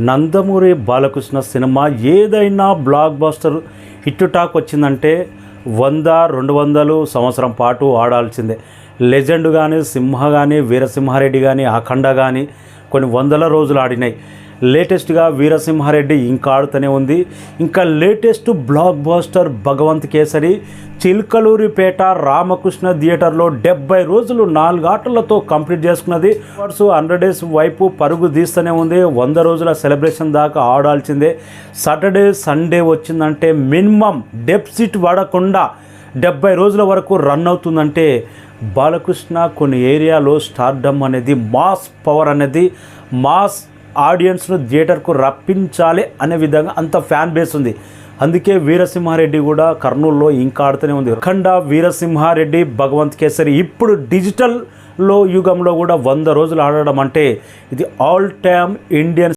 Nandamuri Balakrishna cinema ఏదైనా block buster hit talk వచ్చిందంటే 100-200 సంవత్సరం పాటు ఆడాల్సిందే. లెజెండ్ కానీ, సింహ కానీ, వీరసింహారెడ్డి కానీ, అఖండ కానీ కొన్ని వందల రోజులు ఆడినాయి. లేటెస్ట్గా వీరసింహారెడ్డి ఇంకా ఆడుతూనే ఉంది. ఇంకా latest blockbuster Bhagavanth Kesari Chilakaluripet Ramakrishna థియేటర్లో 70 రోజులు 4 ఆటలతో కంప్లీట్ చేసుకున్నది. 100 డేస్ వైపు పరుగు తీస్తూనే ఉంది. 100 రోజుల సెలబ్రేషన్ దాకా ఆడాల్సిందే. సాటర్డే సండే వచ్చిందంటే మినిమం డెఫిసిట్ పడకుండా 70 రోజుల వరకు రన్ అవుతుందంటే బాలకృష్ణ కొన్ని ఏరియాలో స్టార్డమ్ అనేది, మాస్ పవర్ అనేది, మాస్ ఆడియన్స్ను థియేటర్కు రప్పించాలి అనే విధంగా అంత ఫ్యాన్ బేస్ ఉంది. అందుకే వీరసింహారెడ్డి కూడా కర్నూలులో ఇంకా ఆడుతూనే ఉంది. అఖండ, వీరసింహారెడ్డి, భగవంత్ కేసరి ఇప్పుడు డిజిటల్లో యుగంలో కూడా 100 రోజులు ఆడడం అంటే ఇది ఆల్ టైమ్ ఇండియన్